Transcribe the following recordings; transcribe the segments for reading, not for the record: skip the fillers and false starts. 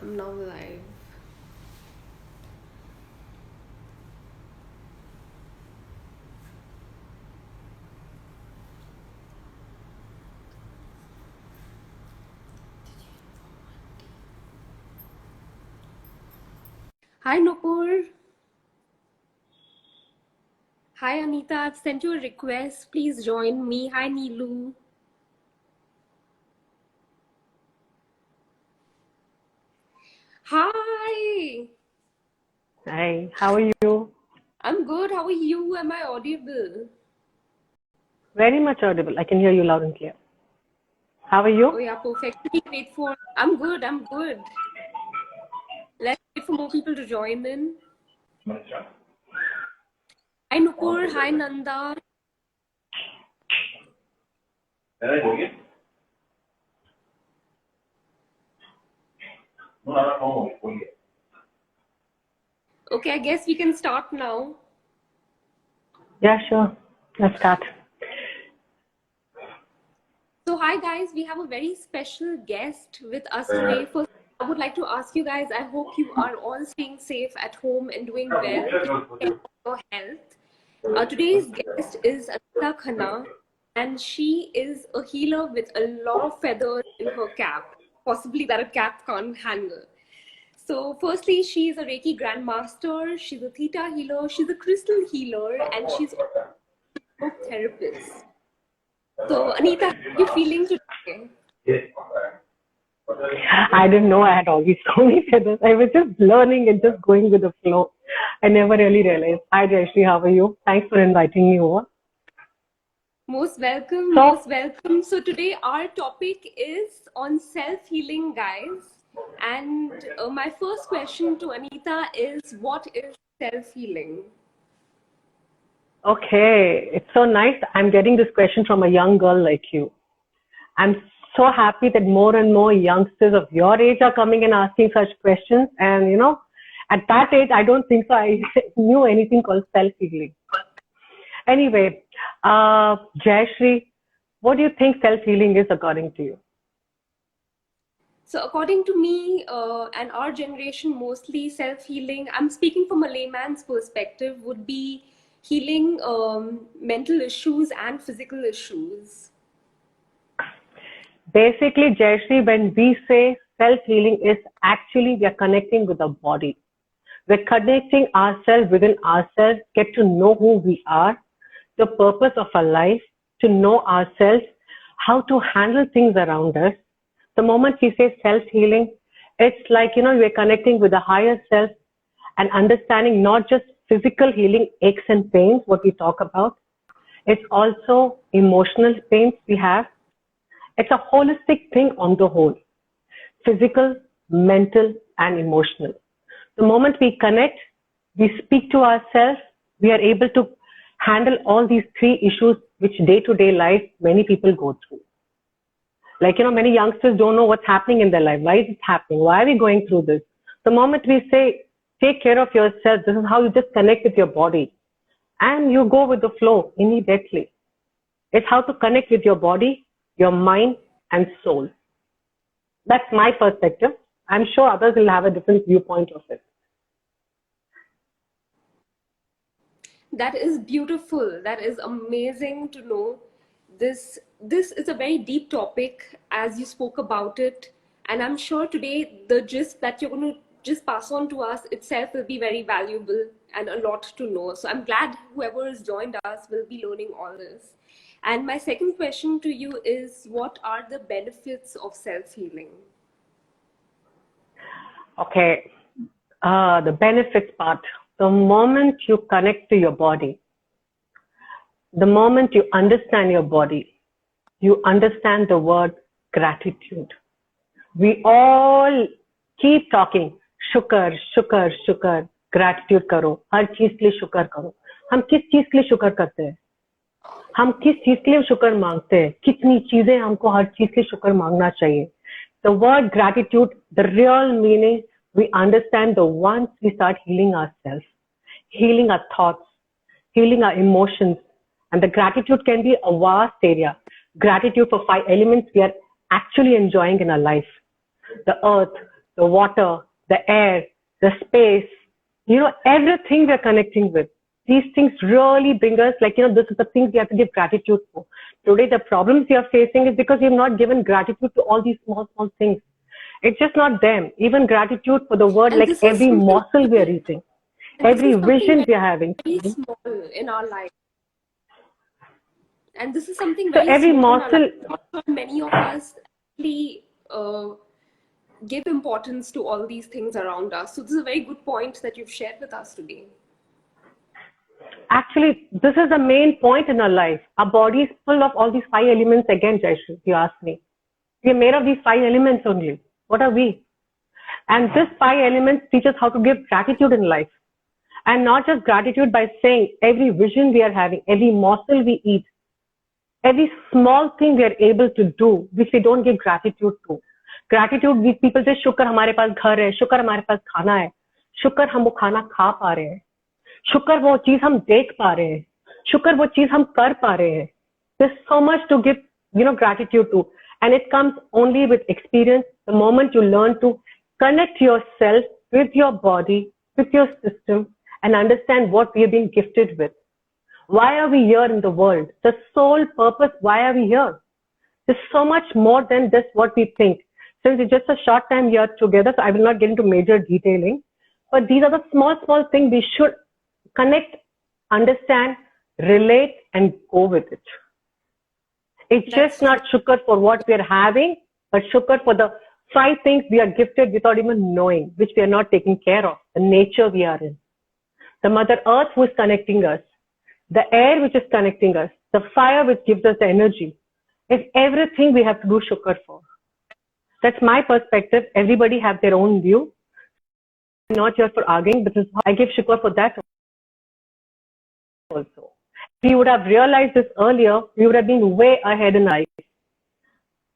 I'm now live. Hi Nupur. Hi Anita. I've sent you a request. Please join me. Hi Neelu. Hi. Hi, how are you? I'm good. How are you? Am I audible? Very much audible. I can hear you loud and clear. How are Oh you? yeah, perfect. Let me wait for. I'm good. I'm good. Let's wait for more people to join in. Hi Nupur. Hi Nanda. Okay, I guess we can start now. Yeah, sure. Let's start. So, hi guys, we have a very special guest with us today. First, I would like to ask you guys, I hope you are all staying safe at home and doing well, taking care of your health. Today's guest is Anita Khanna, and she is a healer with a lot of feathers in her cap, possibly that a cap can't handle. So, firstly, she is a Reiki Grandmaster, she's a Theta healer, she's a crystal healer, and she's also a therapist. So, Anita, how are you feeling today? I didn't know I had all these so many feathers. I was just learning and just going with the flow. I never really realized. Hi, Jayashree, how are you? Thanks for inviting me over. Most welcome, So, most welcome. So today our topic is on self-healing, guys. And my first question to Anita is, what is self-healing? okay, it's so nice. I'm getting this question from a young girl like you. I'm so happy that more and more youngsters of your age are coming and asking such questions. And, at that age, I don't think so. I knew anything called self healing. Anyway, Jayashree, what do you think self healing is according to you? So according to me and our generation, mostly self-healing, I'm speaking from a layman's perspective, would be healing mental issues and physical issues. Basically, Jayashree, when we say self healing, is actually we are connecting with the body. We're connecting ourselves within ourselves, get to know who we are, the purpose of our life, to know ourselves, how to handle things around us. The moment we say self healing, it's like, we're connecting with the higher self and understanding not just physical healing, aches and pains, what we talk about. It's also emotional pains we have. It's a holistic thing on the whole, physical, mental, and emotional. The moment we connect, we speak to ourselves, we are able to handle all these three issues which day to day life many people go through. Like, many youngsters don't know what's happening in their life. Why is it happening? Why are we going through this? The moment we say, take care of yourself, this is how you just connect with your body and you go with the flow immediately. It's how to connect with your body, your mind, and soul. That's my perspective. I'm sure others will have a different viewpoint of it. That is beautiful. That is amazing to know. This is a very deep topic as you spoke about it, and I'm sure today the gist that you're going to just pass on to us itself will be very valuable and a lot to know. So I'm glad whoever has joined us will be learning all this. And my second question to you is, what are the benefits of self-healing? Okay, the benefits part. The moment you connect to your body, the moment you understand your body, you understand the word gratitude. We all keep talking, शुक्र शुक्र शुक्र gratitude करो, हर चीज के लिए शुक्र करो. हम किस चीज के लिए शुक्र करते हैं? हम किस चीज के लिए शुक्र मांगते हैं? कितनी चीजें हमको हर चीज के शुक्र मांगना चाहिए? The word gratitude, the real meaning, we understand the once we start healing ourselves, healing our thoughts, healing our emotions, and the gratitude can be a vast area. Gratitude for five elements we are actually enjoying in our life: the earth, the water, the air, the space, everything we're connecting with. These things really bring us, this is the things we have to give gratitude for. Today, the problems we are facing is because we have not given gratitude to all these small, small things. It's just not them. Even gratitude for the word, And like this is every something morsel we are eating, every vision we are having. very small in our life. And this is something So very every small in our morsel, life. Not sure many of us actually give importance to all these things around us. So this is a very good point that you've shared with us today. actually, this is the main point in our life. Our body is full of all these 5 elements again, Jaishree, if you ask me. We are made of these 5 elements only. What are we? And these 5 elements teach us how to give gratitude in life. And not just gratitude by saying every vision we are having, every morsel we eat, every small thing we are able to do, which we don't give gratitude to. Gratitude, people say, शुक्र हमारे पास घर है, शुक्र हमारे पास खाना है, शुक्र हम वो खाना खा पा रहे हैं, शुक्र वो चीज हम देख पा रहे हैं, शुक्र वो चीज हम कर पा रहे हैं. There's so much to give, gratitude to. And it comes only with experience. The moment you learn to connect yourself with your body, with your system, and understand what we have been gifted with. Why are we here in the world? The sole purpose, why are we here? There's so much more than just what we think. Since it's just a short time here together, so I will not get into major detailing. But these are the small, small things we should connect, understand, relate, and go with it. It's just not shukr for what we are having, but shukr for the 5 things we are gifted without even knowing, which we are not taking care of. The nature we are in. The Mother Earth who is connecting us. The air which is connecting us. The fire which gives us the energy. It's everything we have to do shukr for. That's my perspective. Everybody have their own view. I'm not here for arguing, but I give shukr for that also. If we would have realized this earlier, we would have been way ahead in life.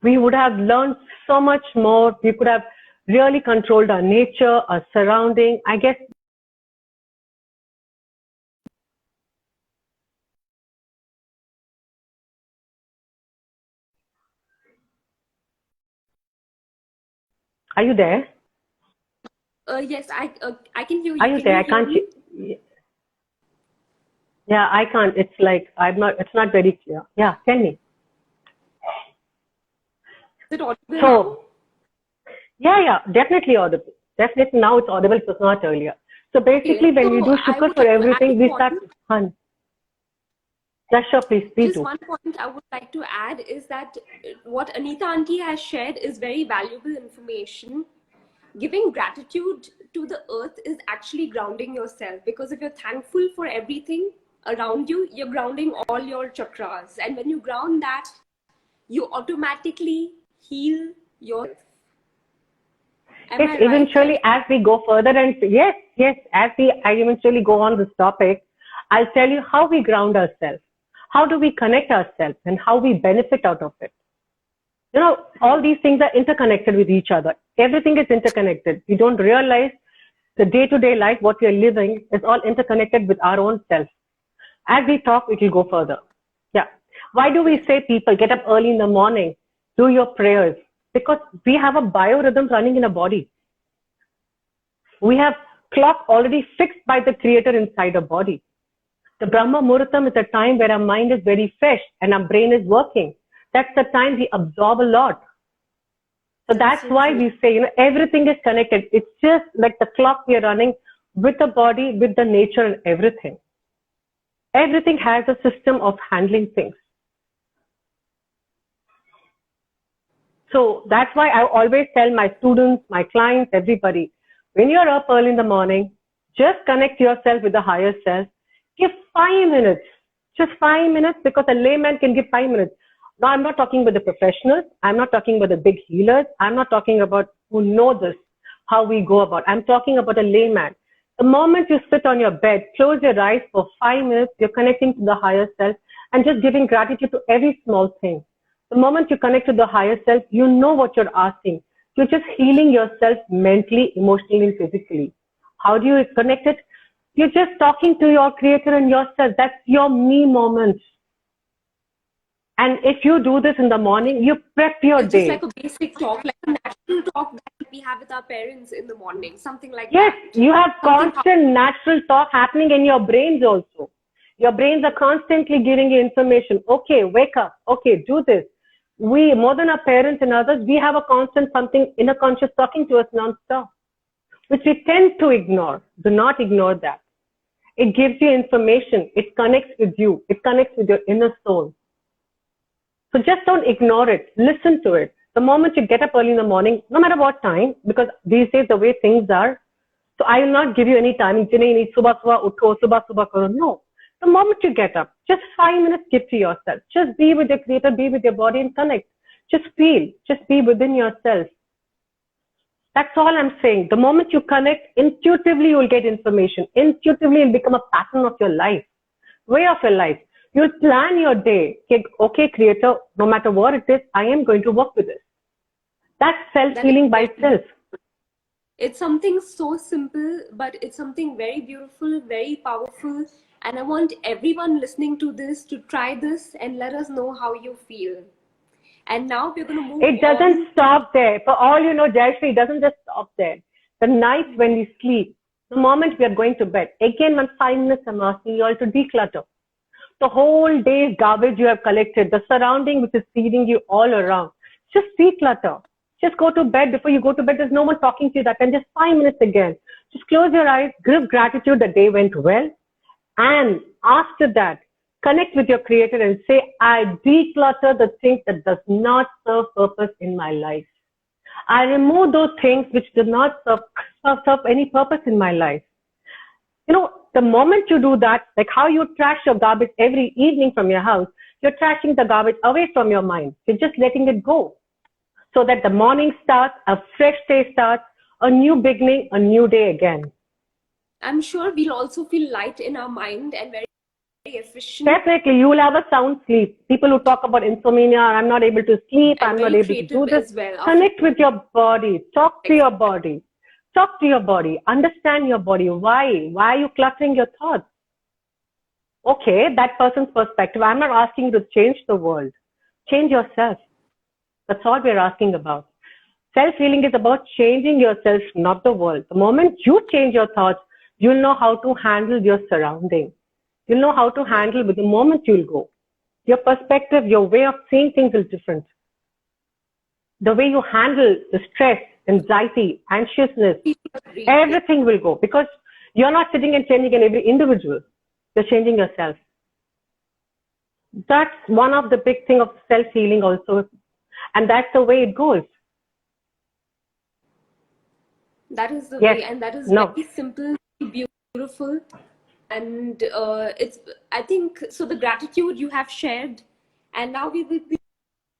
We would have learned so much more. We could have really controlled our nature, our surrounding. I guess. Are you there? Yes, I can hear you. Are you there? I can't. Yeah, I can't. It's like it's not very clear. Yeah, tell me. Is it audible now? Yeah, definitely audible. Definitely now it's audible. It was not earlier. So basically, when we do shukr for everything, we start. Yeah, sure, please Just do. one point I would like to add is that what Anita Auntie has shared is very valuable information. Giving gratitude to the earth is actually grounding yourself, because if you're thankful for everything around you, you're grounding all your chakras. And when you ground that, you automatically heal yourself. Yes, eventually, as we go further, and yes, as I eventually go on this topic, I'll tell you how we ground ourselves. How do we connect ourselves and how we benefit out of it? All these things are interconnected with each other. Everything is interconnected. We don't realize the day-to-day life, what we are living, is all interconnected with our own self. As we talk, it will go further. Yeah. Why do we say people get up early in the morning, do your prayers? Because we have a biorhythm running in a body. We have clock already fixed by the creator inside our body. The Brahma Muhurtam is a time where our mind is very fresh and our brain is working. That's the time we absorb a lot. So that's why we say, everything is connected. It's just like the clock we are running with the body, with the nature and everything. Everything has a system of handling things. So that's why I always tell my students, my clients, everybody, when you're up early in the morning, just connect yourself with the higher self. Give 5 minutes, just 5 minutes, because a layman can give 5 minutes. Now, I'm not talking about the professionals. I'm not talking about the big healers. I'm not talking about who know this, how we go about. I'm talking about a layman. The moment you sit on your bed, close your eyes for 5 minutes, you're connecting to the higher self and just giving gratitude to every small thing. The moment you connect to the higher self, you know what you're asking. You're just healing yourself mentally, emotionally, and physically. How do you connect it? You're just talking to your creator and yourself. That's your me moment. And if you do this in the morning, you prep your day. Just like a basic talk, like a natural talk that we have with our parents in the morning, something like Yes, that. you have Something constant natural talk happening in your brains also. Your brains are constantly giving you information. Okay, wake up. Okay, do this. We, more than our parents and others, we have a constant something inner conscious talking to us non-stop, which we tend to ignore. Do not ignore that. It gives you information. It connects with you. It connects with your inner soul. So just don't ignore it. Listen to it. The moment you get up early in the morning, no matter what time, because these days the way things are, so I will not give you any timing. Subah subah utho, subah subah karo. No. The moment you get up, just 5 minutes give to yourself. Just be with your creator, be with your body and connect. Just feel, just be within yourself. That's all I'm saying. The moment you connect, intuitively you will get information. Intuitively it will become a pattern of your life, way of your life. You'll plan your day. Okay, creator, no matter what it is, I am going to work with this. That's self-healing by itself. It's something so simple, but it's something very beautiful, very powerful. And I want everyone listening to this to try this and let us know how you feel. And now we're going to move on. It doesn't stop there. For all you know, Jayashree, it doesn't just stop there. The night when we sleep, the moment we are going to bed, again, 5 minutes, I'm asking you all to declutter. The whole day's garbage you have collected, the surrounding which is feeding you all around, just declutter. Just go to bed. Before you go to bed, there's no one talking to you that time. Just 5 minutes again. Just close your eyes, give gratitude the day went well. And after that, connect with your creator and say, I declutter the things that does not serve purpose in my life. I remove those things which do not serve any purpose in my life. You know, the moment you do that, like how you trash your garbage every evening from your house, you're trashing the garbage away from your mind. You're just letting it go. So that the morning starts, a fresh day starts, a new beginning, a new day again. I'm sure we'll also feel light in our mind and very efficient. Definitely, you will have a sound sleep. People who talk about insomnia, I'm not able to sleep, and I'm not able to do this. Well. Connect with your body. Talk to your body. Talk to your body. Understand your body. Why? Why are you cluttering your thoughts? Okay, that person's perspective. I'm not asking you to change the world. Change yourself. That's all we're asking about. Self-healing is about changing yourself, not the world. The moment you change your thoughts, you'll know how to handle your surrounding. You'll know how to handle with the moment you'll go. Your perspective, your way of seeing things is different. The way you handle the stress, anxiety, anxiousness, everything will go because you're not sitting and changing in every individual. You're changing yourself. That's one of the big thing of self-healing also. And that's the way it goes. That is the way, and that is very simple, beautiful. And I think, so the gratitude you have shared, and now we will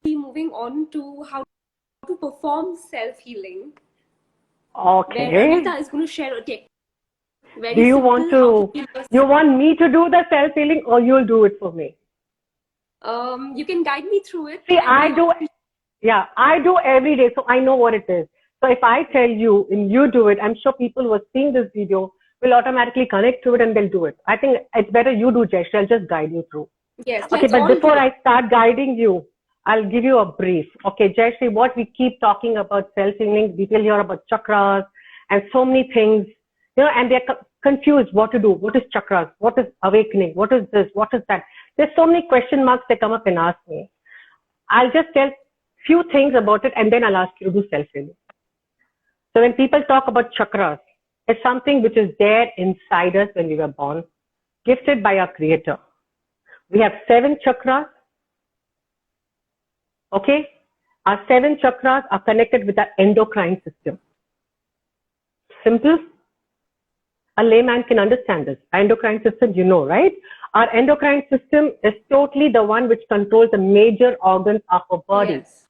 be moving on to how to perform self-healing. Okay. Where Anita is going to share a tip. Do you want me to do the self-healing or you'll do it for me? You can guide me through it. See, I do every day, so I know what it is. So if I tell you and you do it, I'm sure people who are seeing this video will automatically connect to it and they'll do it. I think it's better you do, Jayashree. I'll just guide you through. Yes. Okay, but before I start guiding you, I'll give you a brief. Okay, Jayashree, what we keep talking about self-healing, we will hear about chakras and so many things, you know, and they're confused what to do. What is chakras? What is awakening? What is this? What is that? There's so many question marks that come up and ask me. I'll just tell few things about it and then I'll ask you to do self-healing. So when people talk about chakras, it's something which is there inside us when we were born, gifted by our creator. We have 7 chakras. Okay? Our 7 chakras are connected with our endocrine system. Simple. A layman can understand this. Our endocrine system, you know, right? Our endocrine system is totally the one which controls the major organs of our body. Yes.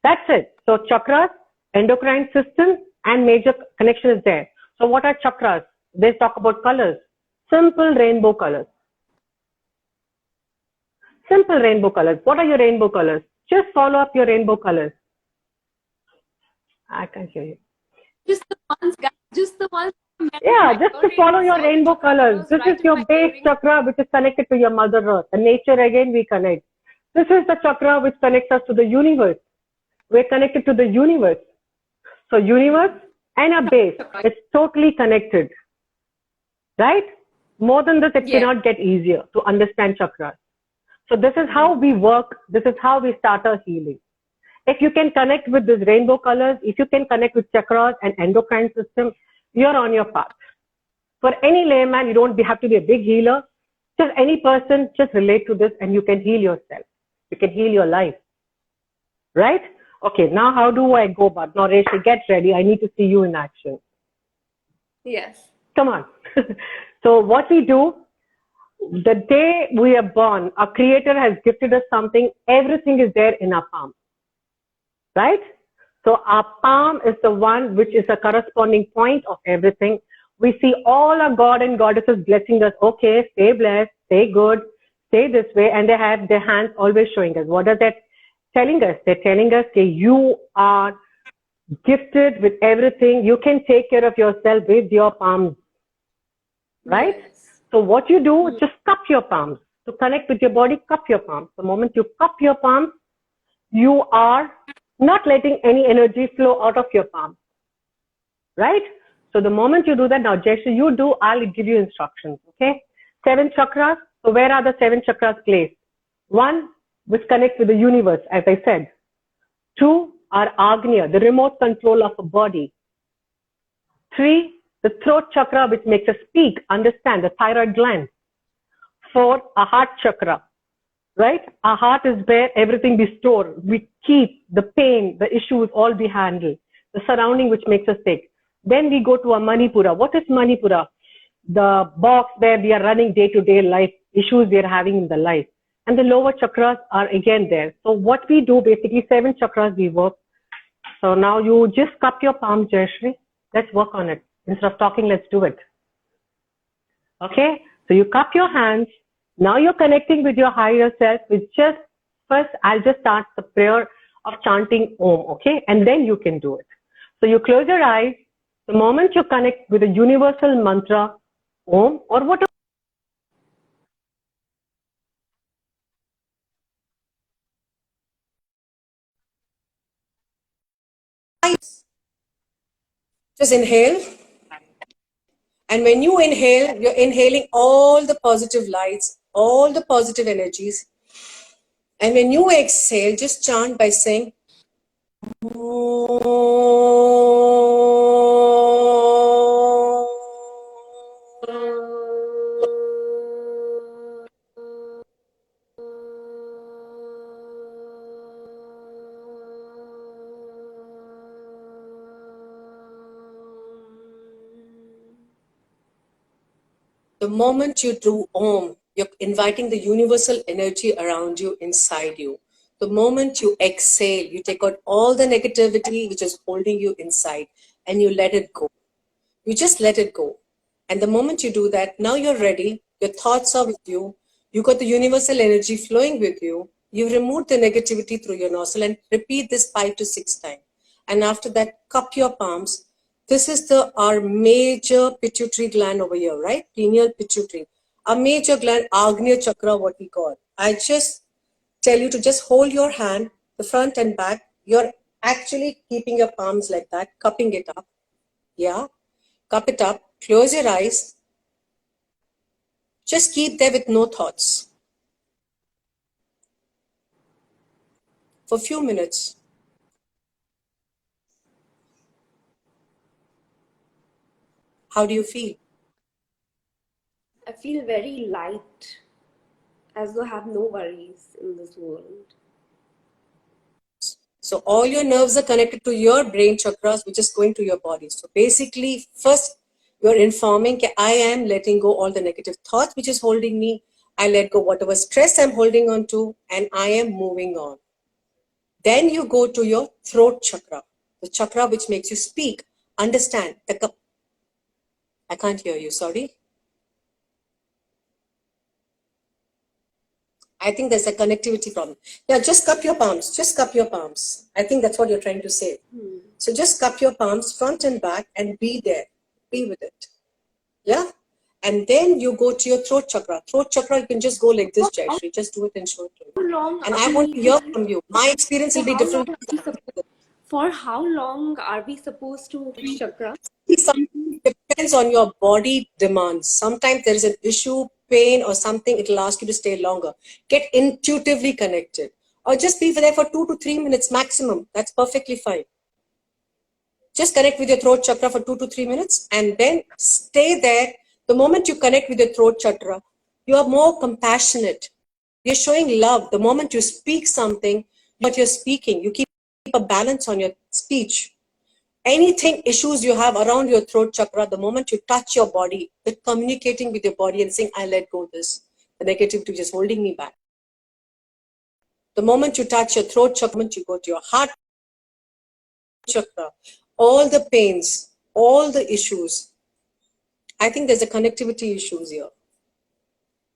That's it. So chakras, endocrine system, and major connection is there. So what are chakras? They talk about colors. Simple rainbow colors. Simple rainbow colors. What are your rainbow colors? Just follow up your rainbow colors. I can't hear you. Just the ones, guys. Just the ones. Yeah, just to follow your rainbow colors. This is your base chakra which is connected to your Mother Earth. And nature again we connect. This is the chakra which connects us to the universe. We're connected to the universe. So universe and a base, it's totally connected, right? More than this, it cannot get easier to understand chakras. So this is how we work. This is how we start our healing. If you can connect with these rainbow colors, if you can connect with chakras and endocrine system, you're on your path. For any layman, you don't have to be a big healer. Just any person, just relate to this and you can heal yourself. You can heal your life. Right? Okay, now how do I go about? Now, Reshmi, get ready. I need to see you in action. Yes. Come on. So what we do, the day we are born, our creator has gifted us something. Everything is there in our palm. Right? So our palm is the one which is a corresponding point of everything. We see all our God and goddesses blessing us. Okay, stay blessed, stay good, stay this way. And they have their hands always showing us. What are they telling us? They're telling us that you are gifted with everything. You can take care of yourself with your palms. Right? Yes. So what you do, just cup your palms. To connect with your body, cup your palms. The moment you cup your palms, you are not letting any energy flow out of your palm. Right? So the moment you do that, now Jayshree, you do, I'll give you instructions. Okay? 7 chakras. So where are the 7 chakras placed? 1, which connects with the universe, as I said. 2 are Agnya, the remote control of a body. 3, the throat chakra, which makes us speak, understand, the thyroid gland. 4, a heart chakra. Right? Our heart is where everything we store. We keep the pain, the issues, all we handle. The surrounding which makes us sick. Then we go to a Manipura. What is Manipura? The box where we are running day-to-day life, issues we are having in the life. And the lower chakras are again there. So what we do, basically 7 chakras we work. So now you just cup your palm, Jayshree. Let's work on it. Instead of talking, let's do it. Okay? So you cup your hands. Now you're connecting with your higher self. With just first, I'll just start the prayer of chanting Om, okay? And then you can do it. So you close your eyes. The moment you connect with the universal mantra, Om, or whatever. Just inhale. And when you inhale, you're inhaling all the positive lights, all the positive energies. And when you exhale, just chant by saying, the moment you do Om, you're inviting the universal energy around you, inside you. The moment you exhale, you take out all the negativity which is holding you inside and you let it go. You just let it go. And the moment you do that, now you're ready. Your thoughts are with you. You got the universal energy flowing with you. You've removed the negativity through your nostril and repeat this 5 to 6 times. And after that, cup your palms. This is our major pituitary gland over here, right? Pineal pituitary. Our major gland, Agnya Chakra, what we call. I just tell you to just hold your hand, the front and back. You're actually keeping your palms like that, cupping it up. Yeah. Cup it up. Close your eyes. Just keep there with no thoughts. For a few minutes. How do you feel? I feel very light, as though I have no worries in this world. So all your nerves are connected to your brain chakras, which is going to your body. So basically, first you're informing that I am letting go all the negative thoughts which is holding me. I let go whatever stress I'm holding on to, and I am moving on. Then you go to your throat chakra, the chakra which makes you speak, understand. I can't hear you, sorry. I think there's a connectivity problem. Yeah, just cup your palms. Just cup your palms. I think that's what you're trying to say. So just cup your palms front and back and be there. Be with it. Yeah? And then you go to your throat chakra. Throat chakra, you can just go like this, Jayshree. Just do it and show it to me. And I want to hear from you. My experience will be different. For how long are we supposed to chakra? Sometimes it depends on your body demands. Sometimes there is an issue, pain, or something, it will ask you to stay longer. Get intuitively connected. Or just be there for 2 to 3 minutes maximum. That's perfectly fine. Just connect with your throat chakra for 2 to 3 minutes and then stay there. The moment you connect with your throat chakra, you are more compassionate. You're showing love. The moment you speak something, what you're speaking, you keep a balance on your speech. Anything issues you have around your throat chakra, the moment you touch your body, you're communicating with your body and saying, I let go of this. The negativity is holding me back. The moment you touch your throat chakra, you go to your heart chakra, all the pains, all the issues. I think there's a connectivity issues here.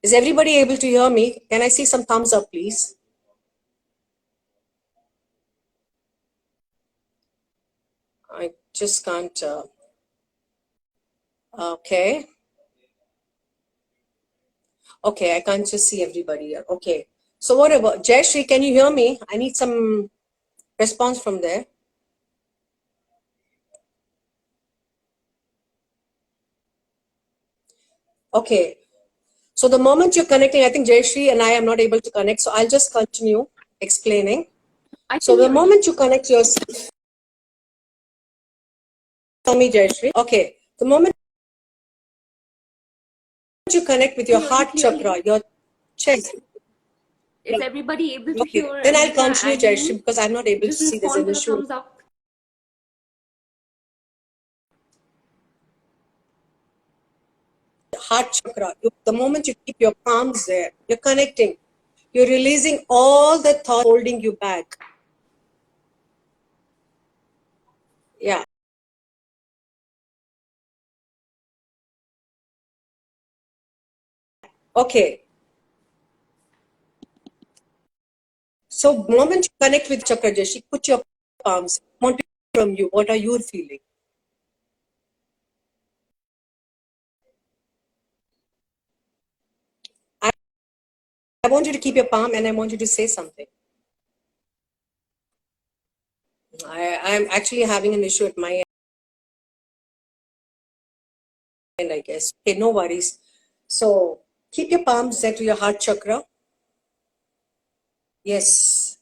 Is everybody able to hear me? Can I see some thumbs up, please? I just can't. Okay. Okay, I can't just see everybody here. Okay. So what about Jayashree? Can you hear me? I need some response from there. Okay. So the moment you're connecting, I think Jayashree and I am not able to connect. So I'll just continue explaining. So the moment you connect yourself, tell me Jayashree. Okay. The moment you connect with your heart chakra, your chest. Is everybody able to Okay. hear? Then I'll continue Jayashree because I'm not able to see. There's an issue. Thumbs up. Heart chakra, the moment you keep your palms there, you're connecting. You're releasing all the thoughts holding you back. Yeah. Okay. So the moment you connect with chakra, Jayashree, put your palms. I want to hear from you. What are you feeling? I want you to keep your palm and I want you to say something. I'm actually having an issue at my end, I guess. Okay, no worries. So keep your palms there to your heart chakra. Yes.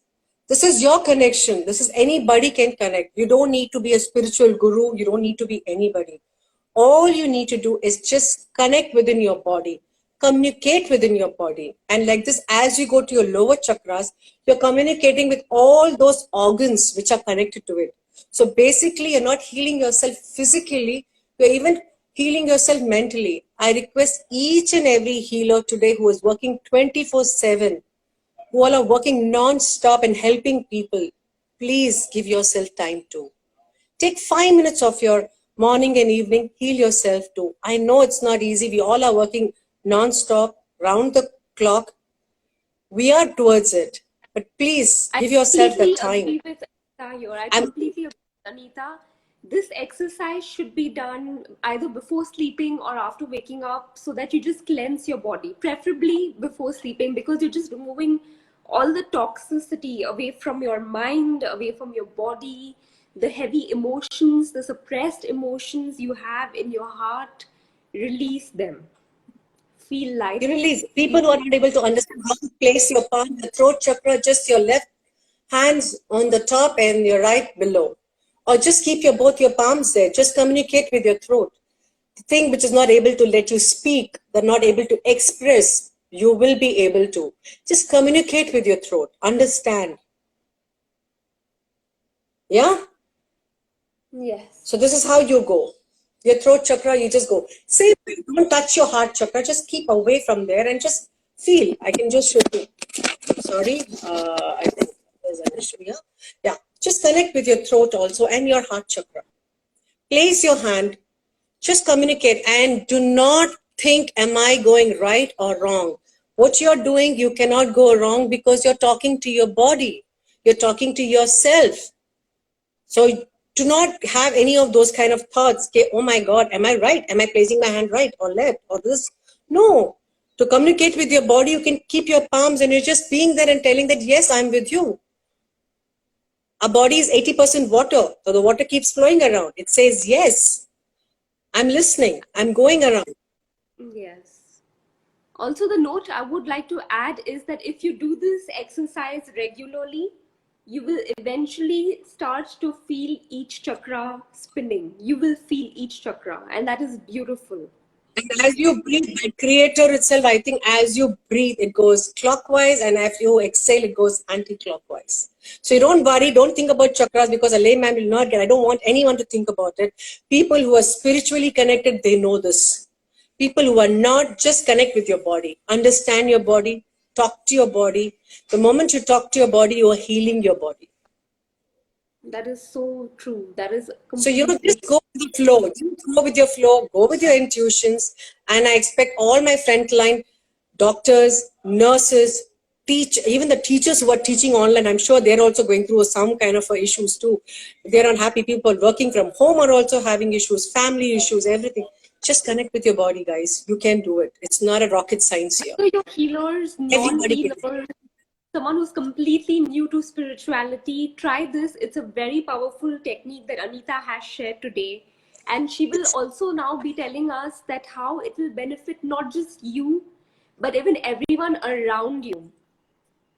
This is your connection. This is anybody can connect. You don't need to be a spiritual guru. You don't need to be anybody. All you need to do is just connect within your body, communicate within your body. And like this, as you go to your lower chakras, you're communicating with all those organs which are connected to it. So basically, you're not healing yourself physically, you're even healing yourself mentally. I request each and every healer today who is working 24/7, who all are working non-stop and helping people, please give yourself time to. Take 5 minutes of your morning and evening, heal yourself too. I know it's not easy. We all are working non-stop, round the clock. We are towards it. But please give yourself the time. I completely agree with Anita. This exercise should be done either before sleeping or after waking up so that you just cleanse your body, preferably before sleeping, because you're just removing all the toxicity away from your mind, away from your body, the heavy emotions, the suppressed emotions you have in your heart. Release them. Feel light. You release. People who are not able to understand how to place your palm, the throat chakra, just your left hands on the top and your right below. Or just keep both your palms there. Just communicate with your throat. The thing which is not able to let you speak, they're not able to express, you will be able to. Just communicate with your throat. Understand. Yeah? Yes. So this is how you go. Your throat chakra, you just go. Same way, don't touch your heart chakra. Just keep away from there and just feel. I can just show you. Sorry, I think there's an issue here. Yeah, just connect with your throat also and your heart chakra. Place your hand. Just communicate and do not think, am I going right or wrong? What you're doing, you cannot go wrong because you're talking to your body. You're talking to yourself. So do not have any of those kind of thoughts. Okay, oh my God, am I right? Am I placing my hand right or left or this? No. To communicate with your body, you can keep your palms and you're just being there and telling that, yes, I'm with you. Our body is 80% water, so the water keeps flowing around. It says, yes, I'm listening, I'm going around. Yes. Also, the note I would like to add is that if you do this exercise regularly, you will eventually start to feel each chakra spinning. You will feel each chakra, and that is beautiful. And as you breathe, the creator itself, I think as you breathe, it goes clockwise, and as you exhale, it goes anti-clockwise. So you don't worry, don't think about chakras, because a layman will not get. I don't want anyone to think about it. People who are spiritually connected, they know this. People who are not, just connect with your body. Understand your body. Talk to your body. The moment you talk to your body, you are healing your body. That is so true. That is So, completely just go with the flow. Just go with your flow, go with your intuitions. And I expect all my frontline doctors, nurses, even the teachers who are teaching online, I'm sure they're also going through some kind of issues too. They're unhappy. People working from home are also having issues, family issues, everything. Just connect with your body, guys. You can do it. It's not a rocket science here. so your healers, Everybody can. non-healers, someone who's completely new to spirituality, try this. It's a very powerful technique that Anita has shared today. And she will also now be telling us that how it will benefit not just you, but even everyone around you.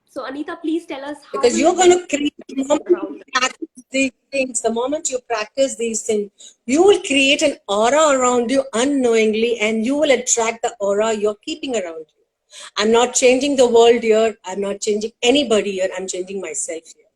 So Anita, please tell us how. Because you're going to create, the moment around. you practice these things, the moment you practice these things, you will create an aura around you unknowingly, and you will attract the aura you're keeping around you. I'm not changing the world here. I'm not changing anybody here. I'm changing myself here.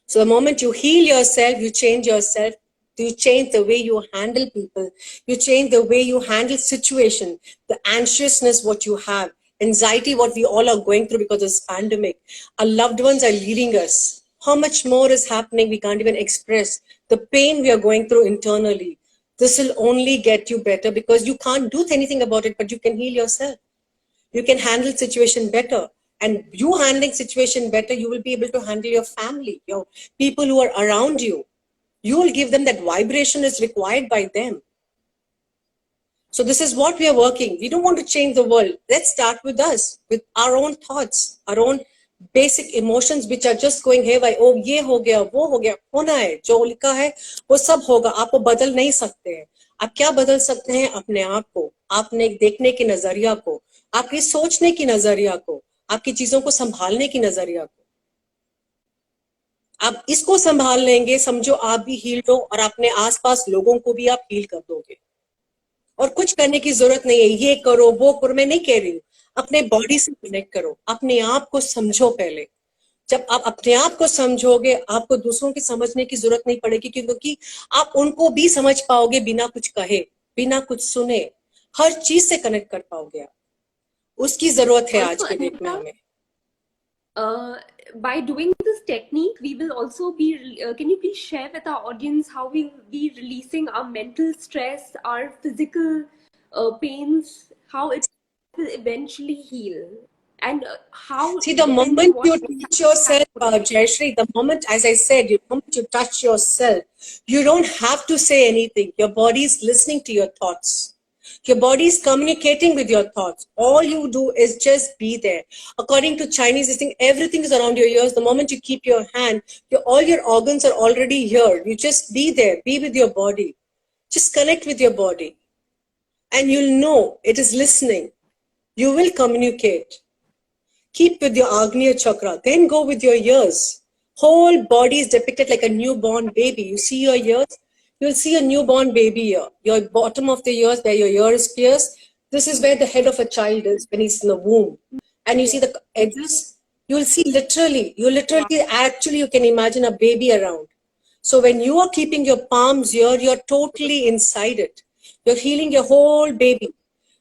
So the moment you heal yourself, you change yourself. You change the way you handle people. You change the way you handle situation, the anxiousness, what you have, anxiety, what we all are going through because of this pandemic. Our loved ones are leaving us. How much more is happening? We can't even express the pain we are going through internally. This will only get you better, because you can't do anything about it, but you can heal yourself. You can handle situation better, and you handling situation better, you will be able to handle your family, your people who are around you. You will give them that vibration is required by them. So this is what we are working. We don't want to change the world. Let's start with us, with our own thoughts, our own basic emotions, which are just going haywire. Oh, ये हो गया, वो हो गया, होना है, जो लिखा है वो सब होगा. आप वो बदल नहीं सकते हैं. आप क्या बदल सकते हैं? अपने आप को, आपने देखने के नजरिया को, आपकी सोचने की नजरिया को, आपकी चीजों को संभालने की नजरिया को. आप इसको संभाल लेंगे, समझो आप भी हील्ड हो, और अपने आसपास लोगों को भी आप हील कर दोगे. और कुछ करने की जरूरत नहीं है. ये करो, वो करो, मैं नहीं कह रही हूँ. अपने बॉडी से कनेक्ट करो, अपने आप को समझो पहले. जब आप अपने आप को समझोगे, आपको दूसरों की समझने की जरूरत नहीं पड़ेगी, क्योंकि आप उनको भी समझ पाओगे बिना कुछ कहे, बिना कुछ सुने. हर चीज से कनेक्ट कर पाओगे आप. उसकी जरूरत है आज के डेट में हमें. By doing this technique, we will also be, can you please share with our audience how we will be releasing our mental stress, our physical pains, how it will eventually heal? And how. See, the moment you touch yourself, Jayashree, the moment, as I said, the moment you touch yourself, you don't have to say anything. Your body is listening to your thoughts. Your body is communicating with your thoughts. All you do is just be there. According to Chinese, I think everything is around your ears. The moment you keep your hand, all your organs are already here. You just be there. Be with your body. Just connect with your body. And you'll know it is listening. You will communicate. Keep with your Agnya chakra. Then go with your ears. Whole body is depicted like a newborn baby. You see your ears? You'll see a newborn baby here. Your bottom of the ears, where your ear is pierced, this is where the head of a child is when he's in the womb. And you see the edges. You'll see literally, actually, you can imagine a baby around. So when you are keeping your palms here, you're totally inside it. You're healing your whole baby,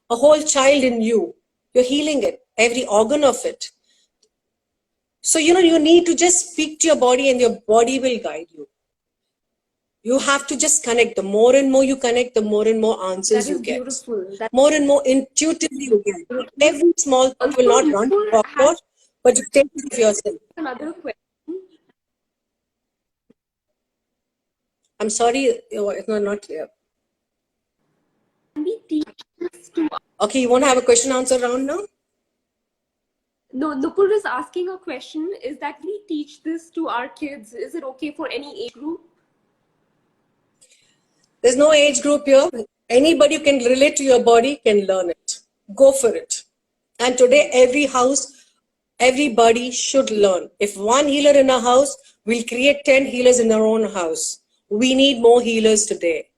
a whole child in you. You're healing it, every organ of it. So, you need to just speak to your body, and your body will guide you. You have to just connect. The more and more you connect, the more and more answers you get. Beautiful. More and more intuitively you get. Every small thing will not run to doctor, but you take care of yourself. Another question. I'm sorry, it's not clear. Can we teach this to? Okay, you want to have a question answer round now? No, Nupur is asking a question. Is that we teach this to our kids? Is it okay for any age group? There's no age group here. Anybody who can relate to your body can learn it. Go for it. And today, every house, everybody should learn. If one healer in a house, we'll create 10 healers in our own house. We need more healers today.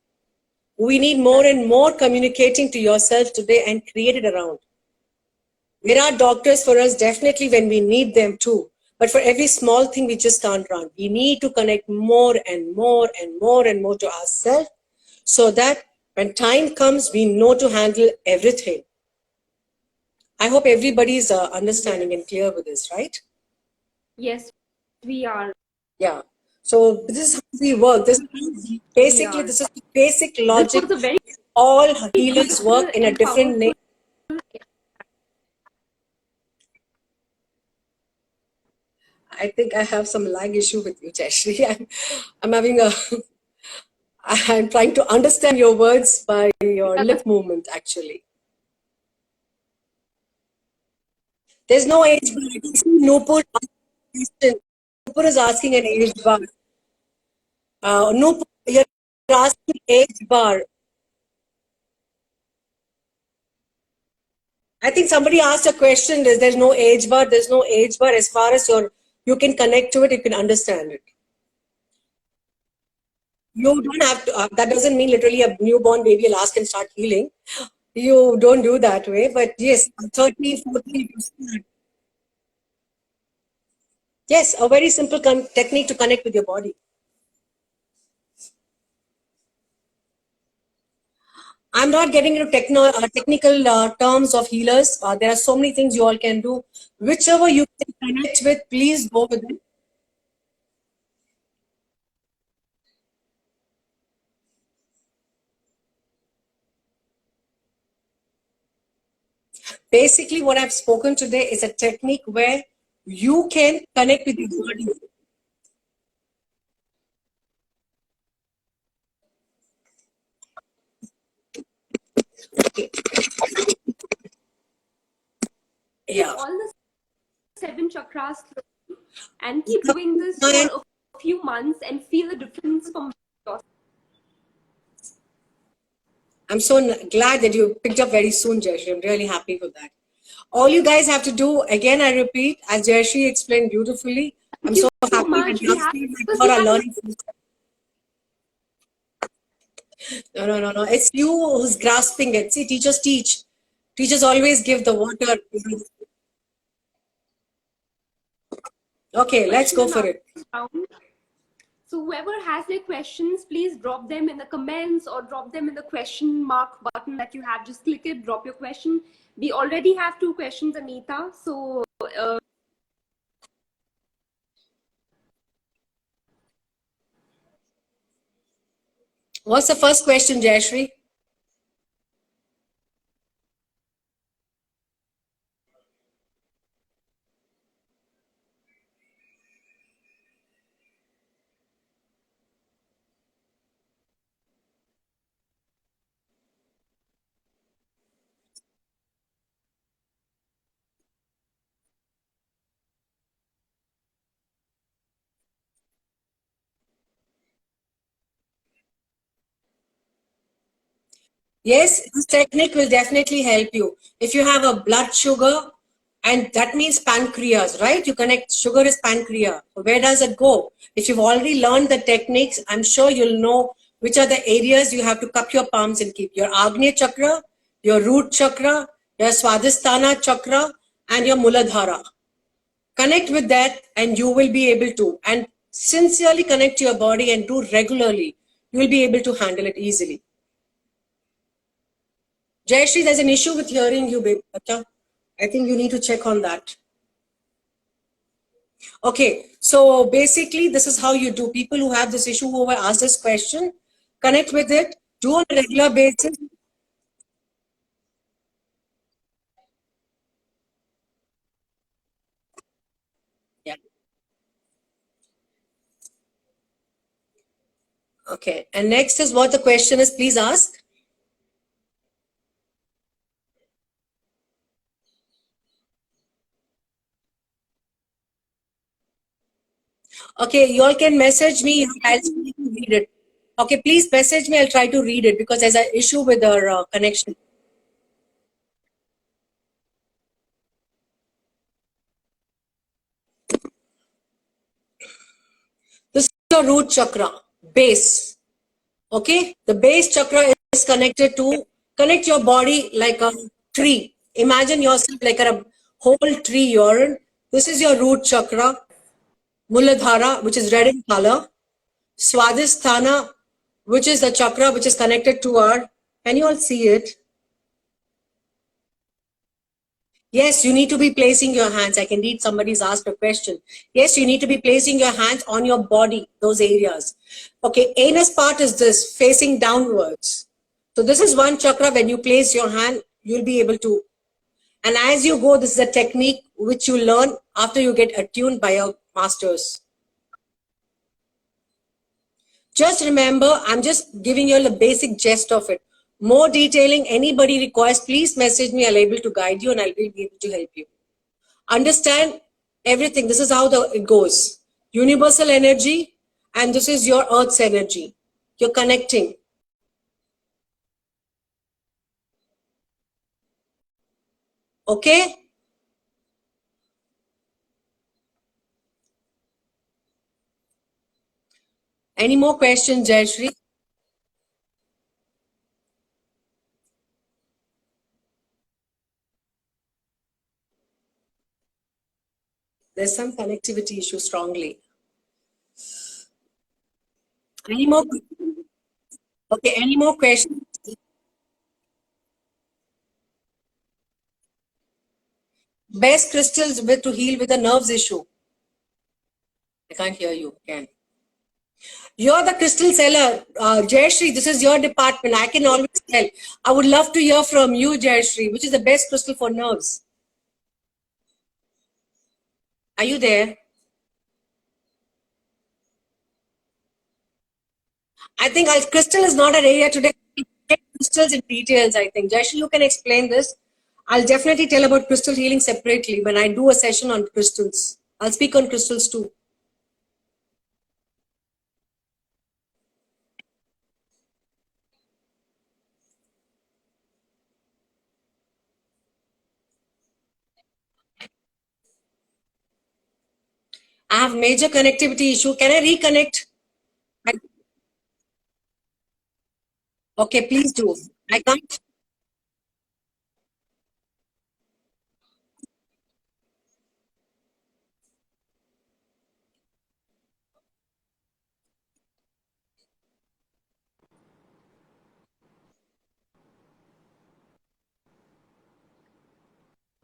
We need more and more communicating to yourself today and create it around. There are doctors for us definitely when we need them too. But for every small thing, we just can't run. We need to connect more and more and more and more to ourselves so that when time comes, we know to handle everything. I hope everybody's understanding and clear with this, right? Yes, we are. Yeah. So this is how we work. This is basically this is the basic logic. This was a very All healers work in a different name. I think I have some lag issue with you, Jayashree. I'm having a. I'm trying to understand your words by your lip movement, actually. There's no age bar. I can see Nupur. Nupur is asking an age bar. Nupur, you're asking age bar. I think somebody asked a question. There's no age bar. There's no age bar. As far as you can connect to it, you can understand it. You don't have to. That doesn't mean literally a newborn baby will ask and start healing. You don't do that way. But yes, 30, 40. Yes, a very simple technique to connect with your body. I'm not getting into technical terms of healers. There are so many things you all can do. Whichever you can connect with, please go with it. Basically, what I've spoken today is a technique where you can connect with your body. Okay. Yeah. All the 7 chakras and keep doing this for a few months and feel the difference from yourself. I'm so glad that you picked up very soon, Jayashree. I'm really happy for that. All you guys have to do, again, I repeat, as Jayashree explained beautifully, I'm so happy that you are learning. No. It's you who's grasping it. See, teachers teach. Teachers always give the water. Okay, let's go for it. So whoever has their questions, please drop them in the comments or drop them in the question mark button that you have. Just click it, drop your question. We already have 2 questions, Anita. So what's the first question, Jayashree? Yes, this technique will definitely help you. If you have a blood sugar, and that means pancreas, right? You connect, sugar is pancreas. So where does it go? If you've already learned the techniques, I'm sure you'll know which are the areas you have to cup your palms and keep. Your Agnya chakra, your root chakra, your Swadhisthana chakra, and your Muladhara. Connect with that and you will be able to. And sincerely connect to your body and do regularly. You will be able to handle it easily. Jayashree, there's an issue with hearing you, babe. I think you need to check on that. Okay, so basically, this is how you do. People who have this issue, who were asked this question, connect with it, do on a regular basis. Yeah. Okay, and next is what the question is, please ask. Okay, you all can message me. I'll try to read it. Okay, please message me. I'll try to read it because there's an issue with our connection. This is your root chakra, base. Okay, the base chakra is connected to connect your body like a tree. Imagine yourself like a whole tree you're in. This is your root chakra, Muladhara, which is red in color. Swadhisthana, which is the chakra which is connected to our. Can you all see it? Yes, you need to be placing your hands. I can read somebody's asked a question. Yes, you need to be placing your hands on your body, those areas. Okay, anus part is this, facing downwards. So this is one chakra. When you place your hand, you'll be able to. And as you go, this is a technique which you learn after you get attuned by your masters. Just remember, I'm just giving you all the basic gist of it. More detailing anybody requires, please message me. I'll be able to guide you and I'll be able to help you. Understand everything. This is how it goes. Universal energy, and this is your Earth's energy. You're connecting. Okay? Any more questions, Jayashree? There's some connectivity issue strongly. Any more? Okay, any more questions? Best crystals with to heal with a nerves issue. I can't hear you again. You're the crystal seller, Jayashree. This is your department. I can always tell. I would love to hear from you, Jayashree. Which is the best crystal for nerves? Are you there? I think crystal is not an area today. Crystals in details, I think. Jayashree, you can explain this. I'll definitely tell about crystal healing separately when I do a session on crystals. I'll speak on crystals too. I have major connectivity issue. Can I reconnect? Okay, please do. I can't.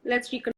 Let's reconnect.